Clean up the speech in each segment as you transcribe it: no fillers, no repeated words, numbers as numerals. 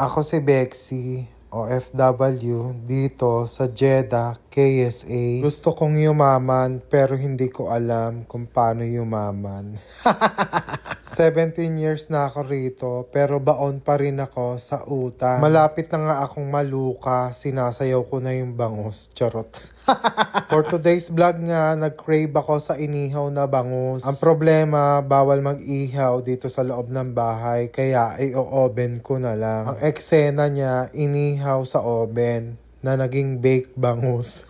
Ako si Bexy, OFW, dito sa Jeddah, KSA. Gusto kong yumaman pero hindi ko alam kung paano yumaman. 17 years na ako rito pero baon pa rin ako sa utang. Malapit na nga akong maluka, sinasayaw ko na yung bangus. Charot. For today's vlog nga, nag-crave ako sa inihaw na bangus. Ang problema, bawal mag-ihaw dito sa loob ng bahay kaya i-oven ko na lang. Ang eksena niya, inihaw sa oven na naging baked bangus.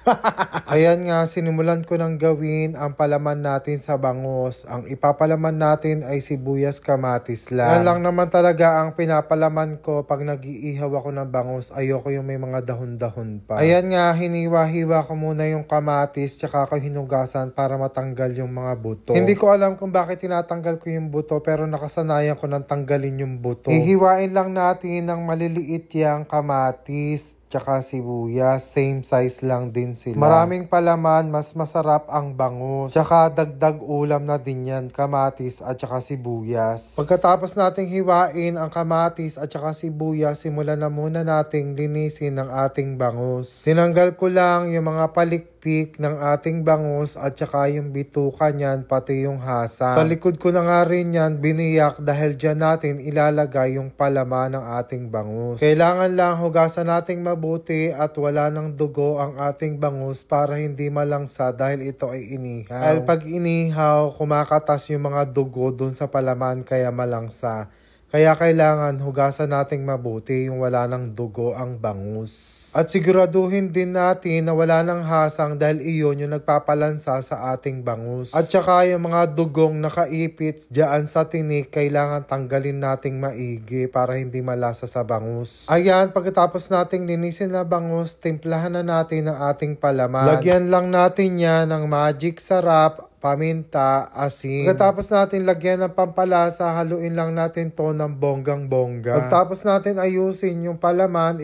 Ayan nga, sinimulan ko nang gawin ang palaman natin sa bangus. Ang ipapalaman natin ay sibuyas, kamatis lang. Yan lang naman talaga ang pinapalaman ko pag nag-iihaw ako ng bangus. Ayoko yung may mga dahon-dahon pa. Ayan nga, hiniwa-hiwa ko muna yung kamatis tsaka ko hinugasan para matanggal yung mga buto. Hindi ko alam kung bakit tinatanggal ko yung buto pero nakasanayan ko nang tanggalin yung buto. Ihiwain lang natin ng maliliit yung kamatis tsaka sibuyas, same size lang din sila. Maraming palaman, mas masarap ang bangus. Tsaka dagdag ulam na din yan, kamatis at tsaka sibuyas. Pagkatapos nating hiwain ang kamatis at tsaka sibuyas, simulan na muna nating linisin ang ating bangus. Tinanggal ko lang yung mga palikpik ng ating bangus at tsaka yung bituka niyan, pati yung hasa. Sa likod ko na nga rin yan biniyak dahil dyan natin ilalagay yung palaman ng ating bangus. Kailangan lang hugasan nating mabuti at wala ng dugo ang ating bangus para hindi malangsa dahil ito ay inihaw. Dahil pag inihaw, kumakatas yung mga dugo dun sa palaman kaya malangsa. Kaya kailangan hugasan nating mabuti yung wala ng dugo ang bangus. At siguraduhin din natin na wala ng hasang dahil iyon yung nagpapalansa sa ating bangus. At saka yung mga dugong nakaipit dyan sa tinik, kailangan tanggalin nating maigi para hindi malasa sa bangus. Ayan, pagkatapos nating linisin na bangus, timplahan na natin ang ating palaman. Lagyan lang natin yan ng magic sarap, paminta, asin. Pagkatapos natin lagyan ng pampalasa, haluin lang natin to ng bonggang-bongga. Pagkatapos natin ayusin yung palaman,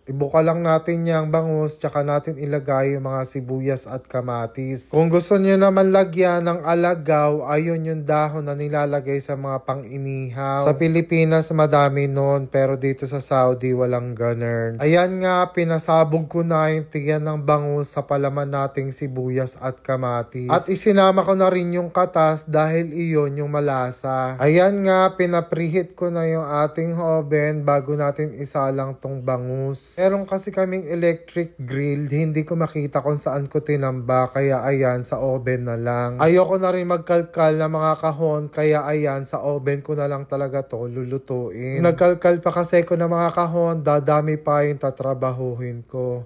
ibuka lang natin yung bangus, tsaka natin ilagay yung mga sibuyas at kamatis. Kung gusto nyo naman lagyan ng alagaw, ayun yung dahon na nilalagay sa mga pang-inihaw. Sa Pilipinas, madami nun, pero dito sa Saudi, walang ganun. Ayan nga, pinasabog ko na yung tiyan ng bangus sa palaman nating sibuyas at kamatis. At isinama ko na rin yung katas dahil iyon yung malasa. Ayan nga, pinapreheat ko na yung ating oven bago natin isalang tong bangus. Meron kasi kaming electric grill, hindi ko makita kung saan ko tinamba, kaya ayan, sa oven na lang. Ayoko na rin magkalkal na mga kahon, kaya ayan, sa oven ko na lang talaga to lulutuin. Nagkalkal pa kasi ko na mga kahon, dadami pa yung tatrabahuhin ko.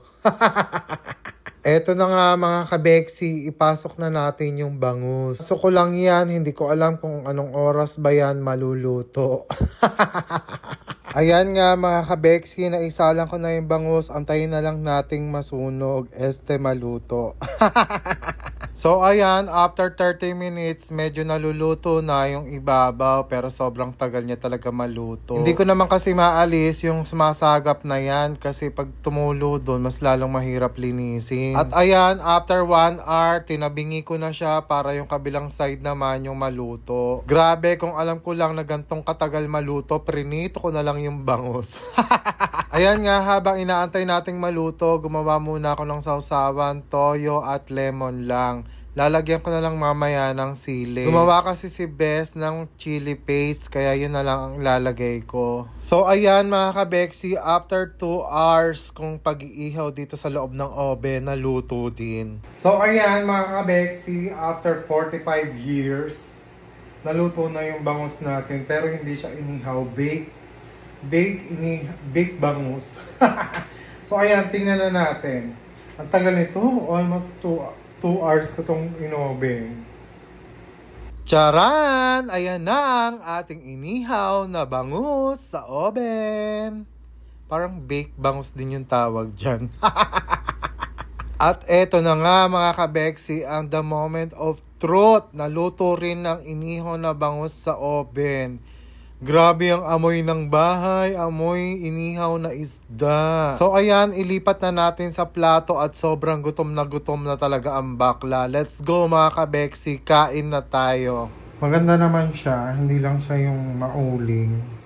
Eto na nga mga kabeksi, ipasok na natin yung bangus. So ko lang yan, hindi ko alam kung anong oras ba yan maluluto. Ayan nga mga kabeksi, naisalang ko na yung bangus, antayin na lang nating masunog, maluto. So ayan, after 30 minutes, medyo naluluto na yung ibabaw pero sobrang tagal niya talaga maluto. Hindi ko naman kasi maalis yung sumasagap na yan kasi pag tumulo doon, mas lalong mahirap linisin. At ayan, after 1 hour, tinabingi ko na siya para yung kabilang side naman yung maluto. Grabe, kung alam ko lang na gantong katagal maluto, prinito ko na lang yung bangus. Ayan nga, habang inaantay nating maluto, gumawa muna ako ng sausawan, toyo at lemon lang. Lalagyan ko na lang mamaya ng sili. Gumawa kasi si Bes ng chili paste, kaya yun na lang ang lalagay ko. So ayan mga kabeksi, after 2 hours kung pag-iihaw dito sa loob ng oven, naluto din. So ayan mga kabeksi, after 45 years, naluto na yung bangus natin, pero hindi siya inihaw, bake bangus. So ayan, tingnan na natin. Ang tagal nito, almost 2 hours ko itong inoven. Charan! Ayan na ang ating inihaw na bangus sa oven. Parang bake bangus din yung tawag dyan. At eto na nga mga kabeksi, ang the moment of truth. Naluto rin ng inihaw na bangus sa oven. Grabe ang amoy ng bahay, amoy inihaw na isda. So ayan, ilipat na natin sa plato at sobrang gutom na talaga ang bakla. Let's go mga kabeksi, kain na tayo. Maganda naman siya, hindi lang siya yung mauling.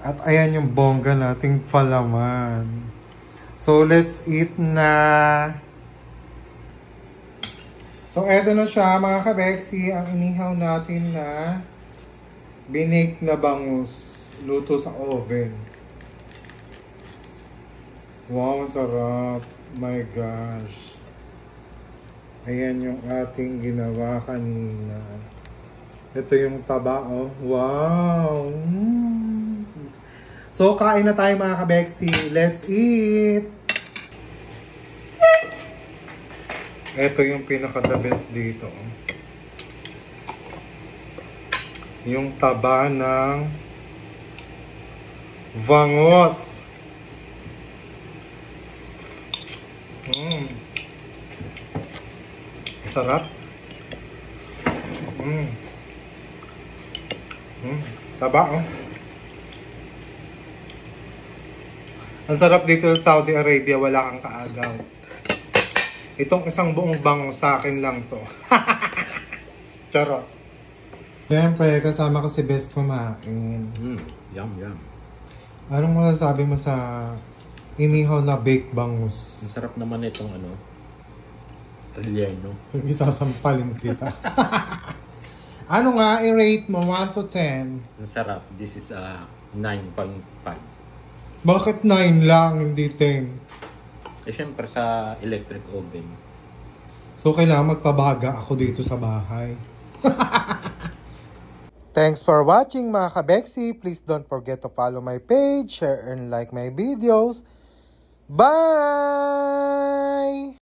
At ayan yung bongga nating palaman. So, let's eat na. So, eto na siya mga kabeksi. Ang inihaw natin na binake na bangus. Luto sa oven. Wow, sarap. My gosh. Ayan yung ating ginawa kanina. Ito yung taba, oh. Wow! So, kain na tayo mga kabeksi. Let's eat! Ito yung pinaka-the best dito. Yung taba ng bangus. Sarap. Taba, oh. Ang sarap dito sa Saudi Arabia, wala kang kaagaw. Itong isang buong bango sa akin lang to. Charot. Siyempre, kasama ko si Best kumain. Yum, yum. Anong masasabi mo sa inihaw na baked bangus? Ang sarap naman itong relleno. So, isasampalin kita. Ano nga, i-rate mo 1 to 10? Ang sarap. This is a 9.5. Bakit 9 lang, hindi 10? Eh, syempre sa electric oven. So, kailangan magpabaga ako dito sa bahay. Thanks for watching mga kabeksi. Please don't forget to follow my page, share and like my videos. Bye!